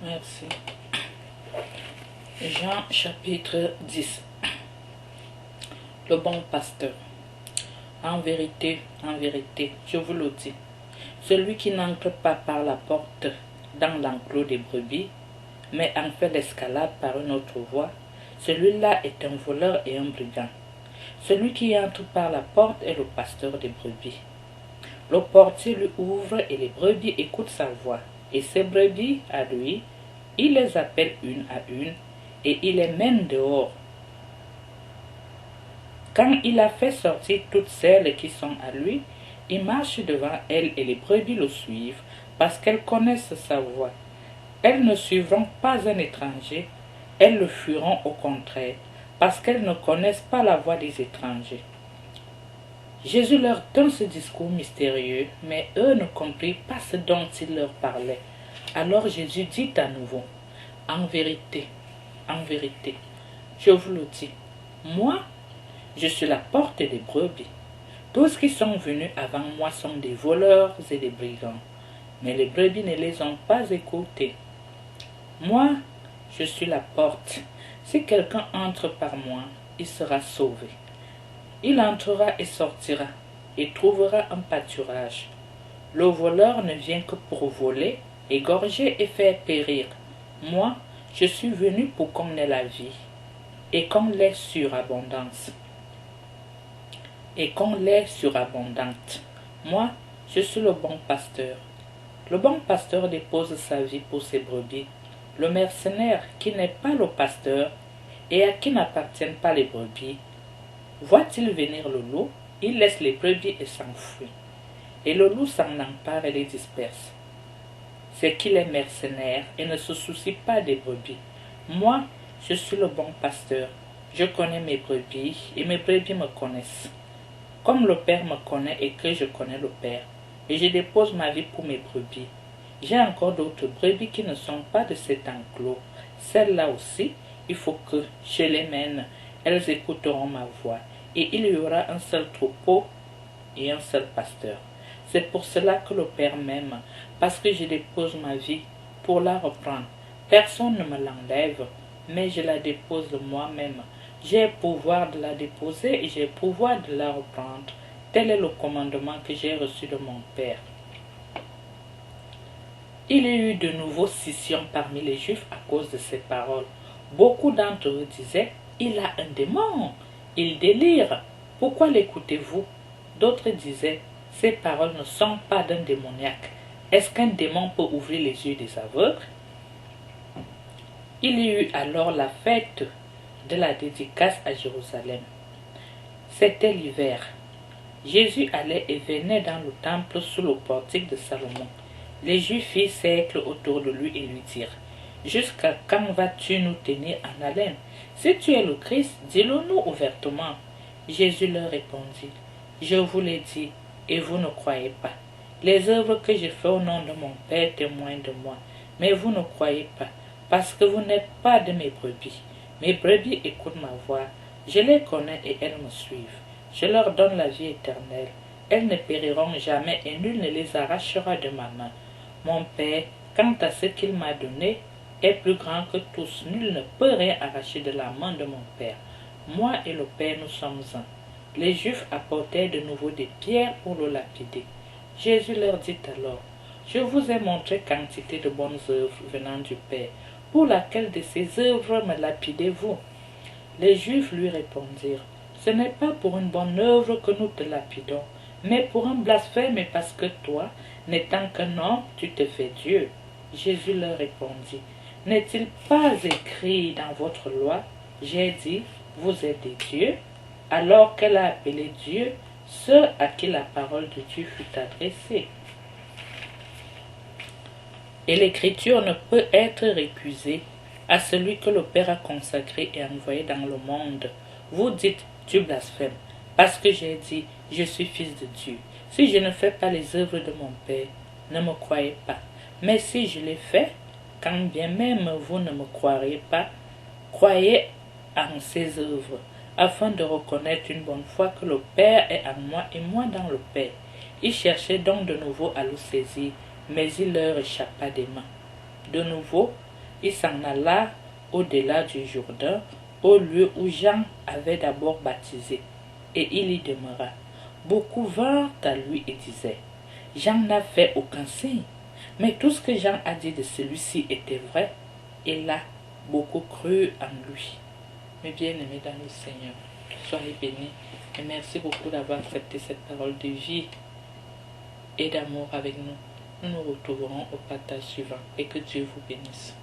Merci. Jean chapitre 10. Le bon pasteur. En vérité, je vous le dis, celui qui n'entre pas par la porte dans l'enclos des brebis, mais en fait l'escalade par une autre voie, celui-là est un voleur et un brigand. Celui qui entre par la porte est le pasteur des brebis. Le portier lui ouvre et les brebis écoutent sa voix. Et ses brebis, à lui, il les appelle une à une et il les mène dehors. Quand il a fait sortir toutes celles qui sont à lui, il marche devant elles et les brebis le suivent parce qu'elles connaissent sa voix. Elles ne suivront pas un étranger, elles le fuiront au contraire, parce qu'elles ne connaissent pas la voix des étrangers. Jésus leur donne ce discours mystérieux, mais eux ne comprirent pas ce dont il leur parlait. Alors Jésus dit à nouveau, en vérité, je vous le dis, moi, je suis la porte des brebis. Tous qui sont venus avant moi sont des voleurs et des brigands, mais les brebis ne les ont pas écoutés. Moi, je suis la porte. Si quelqu'un entre par moi, il sera sauvé. Il entrera et sortira, et trouvera un pâturage. Le voleur ne vient que pour voler, égorger et faire périr. Moi, je suis venu pour qu'on ait la vie, et qu'on l'ait surabondance. Moi, je suis le bon pasteur. Le bon pasteur dépose sa vie pour ses brebis. Le mercenaire, qui n'est pas le pasteur, et à qui n'appartiennent pas les brebis, voit-il venir le loup, il laisse les brebis et s'enfuit. Et le loup s'en empare et les disperse. C'est qu'il est mercenaire et ne se soucie pas des brebis. Moi, je suis le bon pasteur. Je connais mes brebis et mes brebis me connaissent. Comme le Père me connaît et que je connais le Père, et je dépose ma vie pour mes brebis. J'ai encore d'autres brebis qui ne sont pas de cet enclos. Celles-là aussi, il faut que je les mène. Elles écouteront ma voix, et il y aura un seul troupeau et un seul pasteur. C'est pour cela que le Père m'aime, parce que je dépose ma vie pour la reprendre. Personne ne me l'enlève, mais je la dépose de moi-même. J'ai le pouvoir de la déposer et j'ai le pouvoir de la reprendre. Tel est le commandement que j'ai reçu de mon Père. Il y eut de nouveau scission parmi les Juifs à cause de ces paroles. Beaucoup d'entre eux disaient, « Il a un démon, il délire, pourquoi l'écoutez-vous » D'autres disaient, « Ces paroles ne sont pas d'un démoniaque. Est-ce qu'un démon peut ouvrir les yeux des aveugles ?» Il y eut alors la fête de la dédicace à Jérusalem. C'était l'hiver. Jésus allait et venait dans le temple sous le portique de Salomon. Les Juifs firent cercle autour de lui et lui dirent, « Jusqu'à quand vas-tu nous tenir en haleine? Si tu es le Christ, dis-le-nous ouvertement. » Jésus leur répondit, « Je vous l'ai dit, et vous ne croyez pas. Les œuvres que je fais au nom de mon Père témoignent de moi, mais vous ne croyez pas, parce que vous n'êtes pas de mes brebis. Mes brebis écoutent ma voix, je les connais et elles me suivent. Je leur donne la vie éternelle. Elles ne périront jamais et nul ne les arrachera de ma main. Mon Père, quant à ce qu'il m'a donné, est plus grand que tous. Nul ne peut rien arracher de la main de mon Père. Moi et le Père, nous sommes un. » Les Juifs apportèrent de nouveau des pierres pour le lapider. Jésus leur dit alors, « Je vous ai montré quantité de bonnes œuvres venant du Père. Pour laquelle de ces œuvres me lapidez-vous » Les Juifs lui répondirent, « Ce n'est pas pour une bonne œuvre que nous te lapidons, mais pour un blasphème et parce que toi, n'étant qu'un homme, tu te fais Dieu. » Jésus leur répondit, « N'est-il pas écrit dans votre loi, j'ai dit, vous êtes des dieux, alors qu'elle a appelé Dieu ceux à qui la parole de Dieu fut adressée. Et l'écriture ne peut être récusée à celui que le Père a consacré et envoyé dans le monde. Vous dites, tu blasphèmes, parce que j'ai dit, je suis fils de Dieu. Si je ne fais pas les œuvres de mon Père, ne me croyez pas. Mais si je les fais, quand bien même vous ne me croirez pas, croyez en ces œuvres, afin de reconnaître une bonne fois que le Père est en moi et moi dans le Père. Ils cherchaient donc de nouveau à le saisir, mais il leur échappa des mains. De nouveau, Il s'en alla au-delà du Jourdain, au lieu où Jean avait d'abord baptisé, et il y demeura. Beaucoup vinrent à lui et disaient, Jean n'a fait aucun signe, mais tout ce que Jean a dit de celui-ci était vrai, et là, beaucoup crurent en lui. Mes bien-aimés dans le Seigneur, soyez bénis, et merci beaucoup d'avoir accepté cette parole de vie et d'amour avec nous. Nous nous retrouverons au partage suivant, et que Dieu vous bénisse.